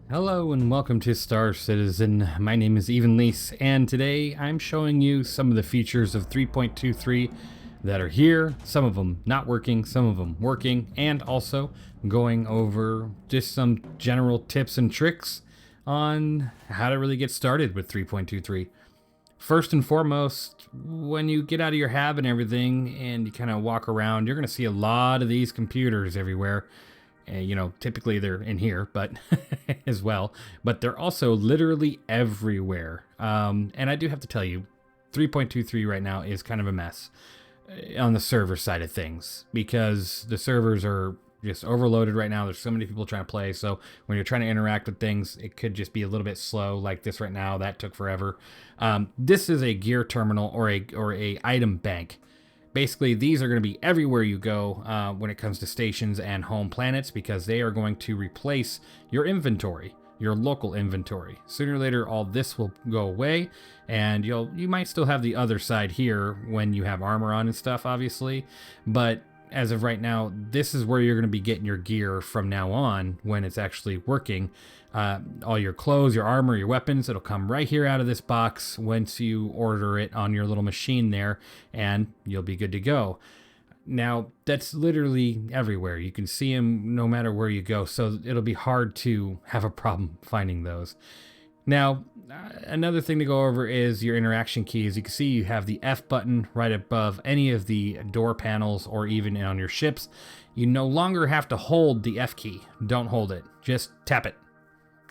Hello and welcome to Star Citizen. My name is Even Lease, and today I'm showing you some of the features of 3.23 that are here, some of them not working, some of them working, and also going over just some general tips and tricks on how to really get started with 3.23. First and foremost, when you get out of your hab and everything and you kind of walk around, you're going to see a lot of these computers everywhere. Typically they're in here, but as well, but they're also literally everywhere. And I do have to tell you, 3.23 right now is kind of a mess on the server side of things because the servers are just overloaded right now. There's so many people trying to play. So when you're trying to interact with things, it could just be a little bit slow like this right now. That took forever. This is a gear terminal or a item bank. Basically, these are going to be everywhere you go when it comes to stations and home planets because they are going to replace your inventory, your local inventory. Sooner or later, all this will go away, and you might still have the other side here when you have armor on and stuff, obviously. But as of right now, this is where you're going to be getting your gear from now on when it's actually working. All your clothes, your armor, your weapons, it'll come right here out of this box once you order it on your little machine there, and you'll be good to go. Now, that's literally everywhere. You can see them no matter where you go, so it'll be hard to have a problem finding those. Now, another thing to go over is your interaction keys. You can see you have the F button right above any of the door panels or even on your ships. You no longer have to hold the F key. Don't hold it. Just tap it.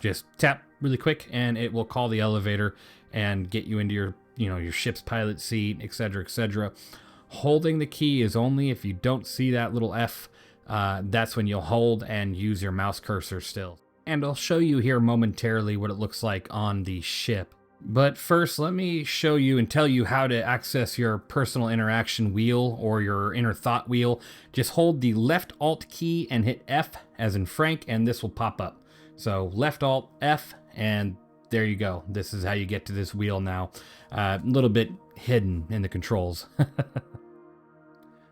Just tap really quick and it will call the elevator and get you into your ship's pilot seat, etc., etc. Holding the key is only if you don't see that little F. That's when you'll hold and use your mouse cursor still. And I'll show you here momentarily what it looks like on the ship. But first, let me show you and tell you how to access your personal interaction wheel or your inner thought wheel. Just hold the left Alt key and hit F as in Frank, and this will pop up. So left Alt F, and there you go. This is how you get to this wheel now. A little bit hidden in the controls.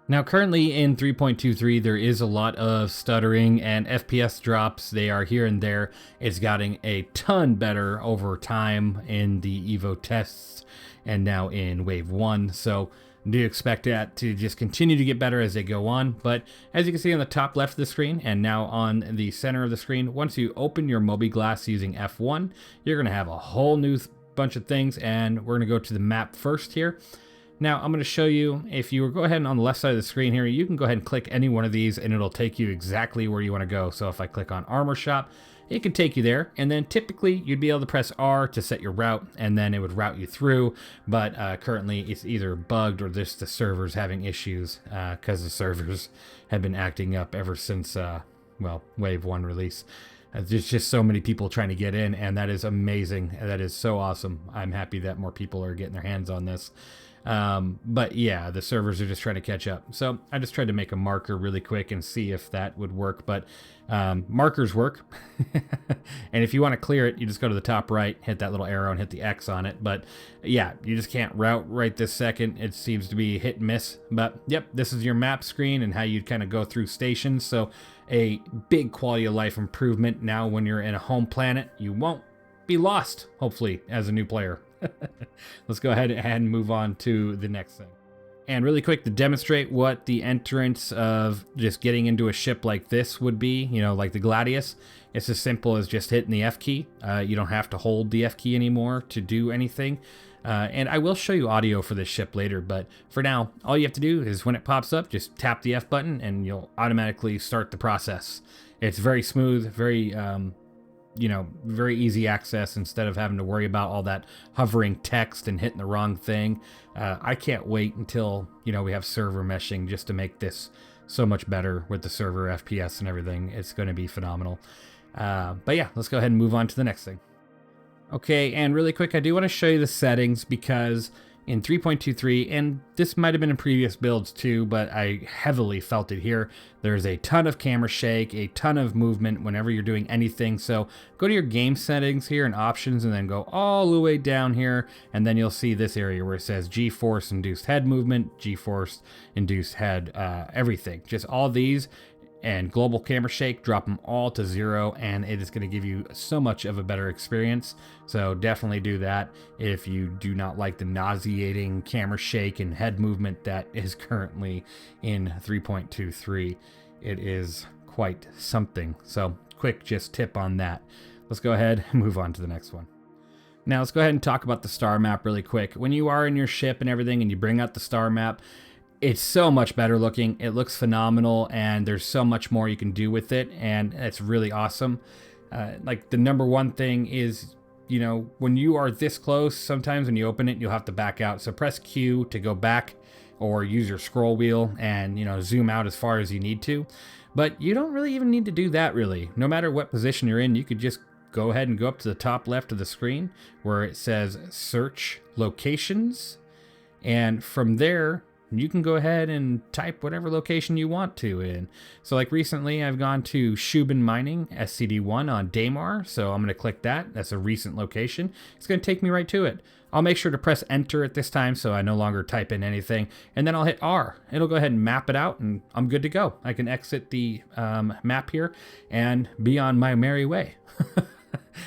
Now, currently in 3.23, there is a lot of stuttering and FPS drops. They are here and there. It's gotten a ton better over time in the Evo tests and now in Wave 1. So do expect that to just continue to get better as they go on. But as you can see on the top left of the screen and now on the center of the screen, once you open your Mobi glass using F1, you're going to have a whole new bunch of things. And we're going to go to the map first here. Now, I'm going to show you, if you go ahead on the left side of the screen here, you can go ahead and click any one of these and it'll take you exactly where you want to go. So if I click on Armor Shop, it can take you there. And then typically you'd be able to press R to set your route and then it would route you through. But currently it's either bugged or just the server's having issues because the servers have been acting up ever since, Wave 1 release. There's just so many people trying to get in, and that is amazing. That is so awesome. I'm happy that more people are getting their hands on this. But yeah, the servers are just trying to catch up. So I just tried to make a marker really quick and see if that would work, but markers work. And if you want to clear it, you just go to the top right, hit that little arrow and hit the X on it. But yeah, you just can't route right this second. It seems to be hit and miss. But yep, this is your map screen and how you'd kind of go through stations. So a big quality of life improvement. Now when you're in a home planet, you won't be lost, hopefully, as a new player. Let's go ahead and move on to the next thing. And really quick to demonstrate what the entrance of just getting into a ship like this would be, like the Gladius. It's as simple as just hitting the F key. You don't have to hold the F key anymore to do anything. And I will show you audio for this ship later, but for now, all you have to do is when it pops up, just tap the F button and you'll automatically start the process. It's very smooth, very very easy access instead of having to worry about all that hovering text and hitting the wrong thing. I can't wait until, we have server meshing just to make this so much better with the server FPS and everything. It's going to be phenomenal. But yeah, let's go ahead and move on to the next thing. Okay, and really quick, I do want to show you the settings because in 3.23, and this might have been in previous builds too, but I heavily felt it here. There's a ton of camera shake, a ton of movement whenever you're doing anything. So go to your game settings here and options and then go all the way down here. And then you'll see this area where it says G-force induced head movement, G-force induced head, everything. Just all these. and global camera shake, drop them all to 0, and it is going to give you so much of a better experience. So definitely do that if you do not like the nauseating camera shake and head movement that is currently in 3.23. It is quite something. So quick just tip on that. Let's go ahead and move on to the next one. Now let's go ahead and talk about the star map really quick. When you are in your ship and everything and you bring out the star map, it's so much better looking. It looks phenomenal, and there's so much more you can do with it, and it's really awesome. Like the number one thing is, you know, when you are this close, sometimes when you open it, you'll have to back out. So press Q to go back, or use your scroll wheel and, you know, zoom out as far as you need to. But you don't really even need to do that really. No matter what position you're in, you could just go ahead and go up to the top left of the screen where it says search locations. And from there, you can go ahead and type whatever location you want to in. So like recently I've gone to Shubin Mining SCD1 on Daymar. So I'm going to click that. That's a recent location. It's going to take me right to it. I'll make sure to press enter at this time so I no longer type in anything. And then I'll hit R. It'll go ahead and map it out and I'm good to go. I can exit the map here and be on my merry way.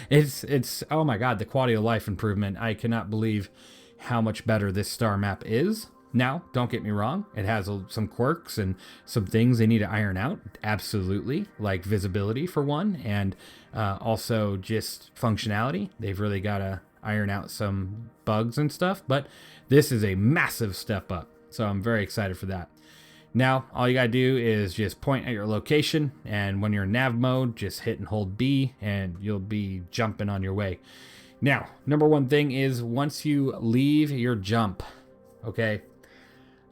It's oh my God, the quality of life improvement. I cannot believe how much better this star map is. Now, don't get me wrong, it has some quirks and some things they need to iron out, absolutely, like visibility for one, and also just functionality. They've really got to iron out some bugs and stuff, but this is a massive step up, so I'm very excited for that. Now, all you gotta do is just point at your location, and when you're in nav mode, just hit and hold B, and you'll be jumping on your way. Now, number one thing is once you leave your jump, okay,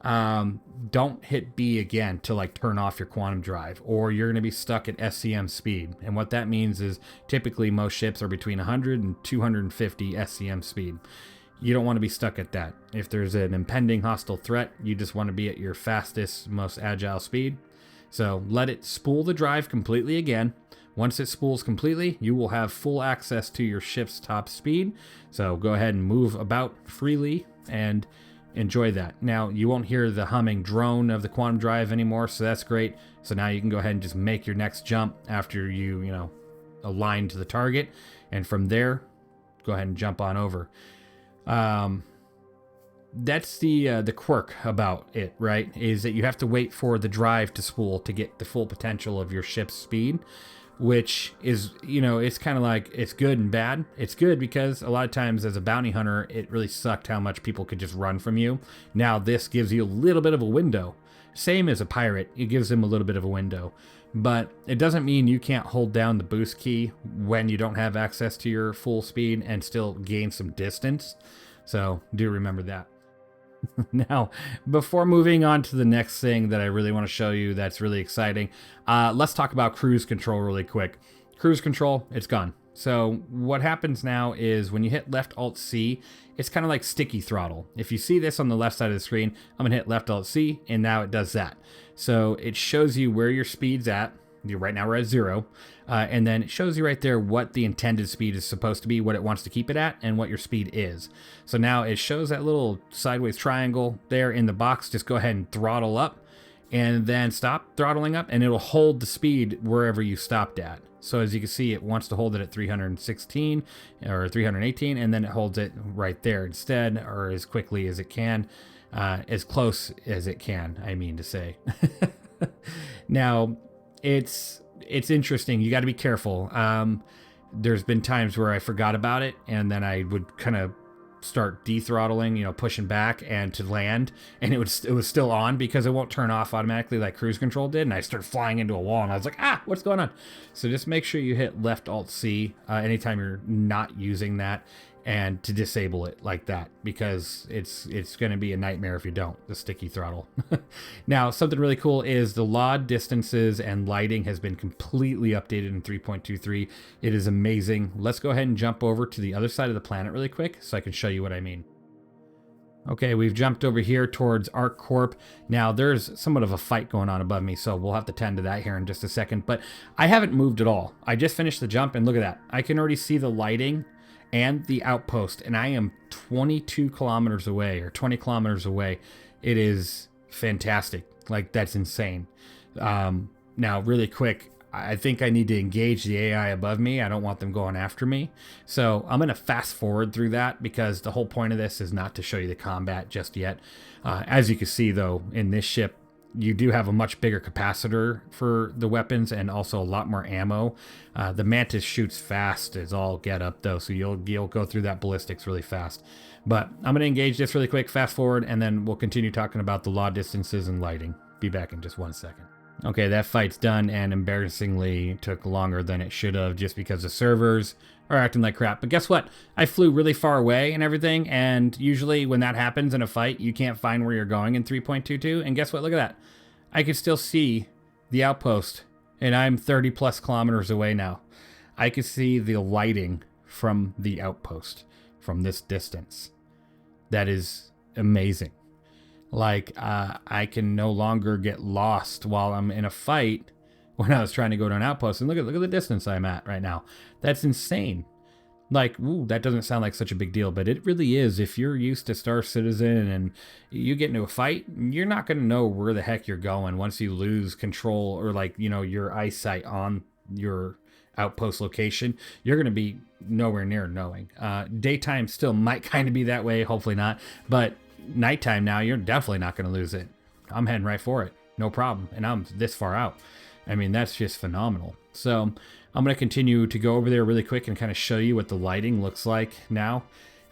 don't hit B again to like turn off your quantum drive, or you're going to be stuck at SCM speed. And what that means is typically most ships are between 100 and 250 SCM speed. You don't want to be stuck at that. If there's an impending hostile threat, you just want to be at your fastest, most agile speed. So let it spool the drive completely again. Once it spools completely, you will have full access to your ship's top speed. So go ahead and move about freely and enjoy that. Now, you won't hear the humming drone of the quantum drive anymore, so that's great. So now you can go ahead and just make your next jump after you align to the target. And from there, go ahead and jump on over. That's the quirk about it, right? Is that you have to wait for the drive to spool to get the full potential of your ship's speed, which is, it's kind of like, it's good and bad. It's good because a lot of times as a bounty hunter, it really sucked how much people could just run from you. Now this gives you a little bit of a window. Same as a pirate, it gives them a little bit of a window. But it doesn't mean you can't hold down the boost key when you don't have access to your full speed and still gain some distance. So do remember that. Now, before moving on to the next thing that I really want to show you that's really exciting, let's talk about cruise control really quick. Cruise control, it's gone. So what happens now is when you hit left alt C, it's kind of like sticky throttle. If you see this on the left side of the screen, I'm gonna hit left alt C and now it does that. So it shows you where your speed's at. Right now we're at 0. And then it shows you right there what the intended speed is supposed to be, what it wants to keep it at, and what your speed is. So now it shows that little sideways triangle there in the box. Just go ahead and throttle up and then stop throttling up and it'll hold the speed wherever you stopped at. So as you can see, it wants to hold it at 316 or 318, and then it holds it right there instead, or as quickly as it can, as close as it can, I mean to say. Now, it's interesting. You got to be careful. There's been times where I forgot about it, and then I would kind of start de-throttling, pushing back and to land, and it was still on because it won't turn off automatically like cruise control did, and I started flying into a wall, and I was like, what's going on? So just make sure you hit left alt C anytime you're not using that, and to disable it like that, because it's going to be a nightmare if you don't, the sticky throttle. Now, something really cool is the LOD distances and lighting has been completely updated in 3.23. It is amazing. Let's go ahead and jump over to the other side of the planet really quick so I can show you what I mean. Okay, we've jumped over here towards Arc Corp. Now, there's somewhat of a fight going on above me, so we'll have to tend to that here in just a second. But I haven't moved at all. I just finished the jump, and look at that. I can already see the lighting and the outpost, and I am 22 kilometers away, or 20 kilometers away. It is fantastic. Like, that's insane. Now, really quick, I think I need to engage the AI above me. I don't want them going after me. So I'm going to fast forward through that because the whole point of this is not to show you the combat just yet. As you can see, though, in this ship, you do have a much bigger capacitor for the weapons and also a lot more ammo. The Mantis shoots fast as all get up, though, so you'll go through that ballistics really fast. But I'm going to engage this really quick, fast forward, and then we'll continue talking about the law distances and lighting. Be back in just 1 second. Okay, that fight's done, and embarrassingly took longer than it should have just because the servers are acting like crap. But guess what? I flew really far away and everything, and usually when that happens in a fight, you can't find where you're going in 3.22. And guess what? Look at that. I can still see the outpost, and I'm 30 plus kilometers away now. I can see the lighting from the outpost from this distance. That is amazing. Like, I can no longer get lost while I'm in a fight when I was trying to go to an outpost. And look at the distance I'm at right now. That's insane. Like, ooh, that doesn't sound like such a big deal, but it really is. If you're used to Star Citizen and you get into a fight, you're not going to know where the heck you're going once you lose control or, like, you know, your eyesight on your outpost location. You're going to be nowhere near knowing. Daytime still might kind of be that way. Hopefully not. But nighttime now, you're definitely not going to lose it. I'm heading right for it. No problem. And I'm this far out. I mean, that's just phenomenal. So I'm going to continue to go over there really quick and kind of show you what the lighting looks like now.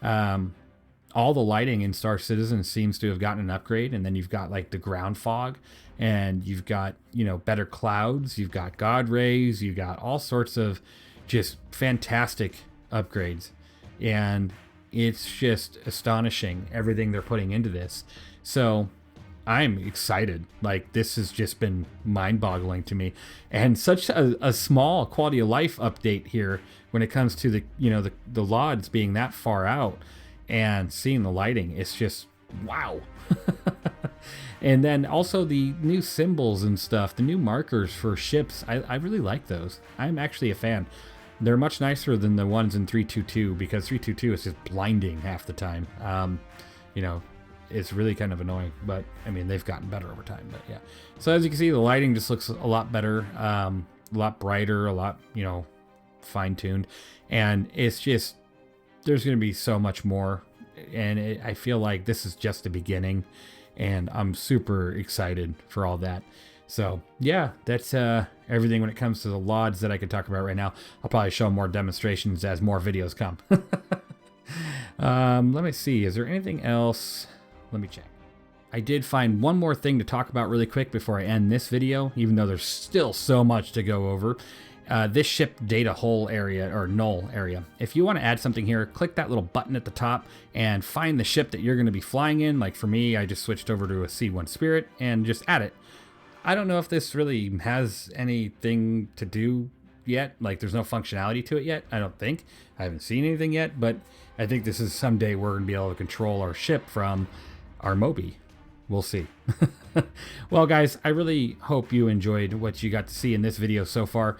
All the lighting in Star Citizen seems to have gotten an upgrade. And then you've got like the ground fog, and you've got, you know, better clouds. You've got God rays. You've got all sorts of just fantastic upgrades. And it's just astonishing everything they're putting into this. So I'm excited. Like, this has just been mind-boggling to me, and such a small quality of life update here when it comes to the, you know, the LODs being that far out and seeing the lighting. It's just wow. And then also the new symbols and stuff, the new markers for ships. I really like those. I'm actually a fan. They're much nicer than the ones in 3.22 because 3.22 is just blinding half the time. You know, it's really kind of annoying, but I mean, they've gotten better over time. But yeah, so as you can see, the lighting just looks a lot better, a lot brighter, a lot, you know, fine-tuned, and it's just, there's going to be so much more, and I feel like this is just the beginning, and I'm super excited for all that. So yeah, that's everything when it comes to the LODs that I could talk about right now. I'll probably show more demonstrations as more videos come. Let me see, is there anything else? Let me check. I did find one more thing to talk about really quick before I end this video, even though there's still so much to go over. This ship data hole area, or null area. If you want to add something here, click that little button at the top and find the ship that you're going to be flying in. Like for me, I just switched over to a C1 Spirit and just add it. I don't know if this really has anything to do yet. Like, there's no functionality to it yet, I don't think. I haven't seen anything yet, but I think this is someday we're going to be able to control our ship from our Mobi. We'll see. Well, guys, I really hope you enjoyed what you got to see in this video so far.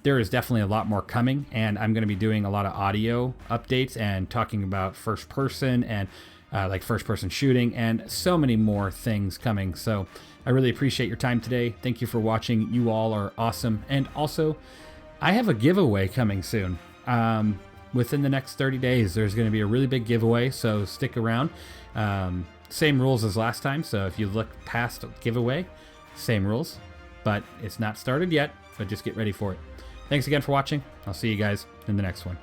There is definitely a lot more coming, and I'm going to be doing a lot of audio updates and talking about first person and like first person shooting and so many more things coming. So I really appreciate your time today. Thank you for watching. You all are awesome. And also, I have a giveaway coming soon. Within the next 30 days, there's going to be a really big giveaway, so stick around. Same rules as last time, so if you look past giveaway, same rules, but it's not started yet, but just get ready for it. Thanks again for watching. I'll see you guys in the next one.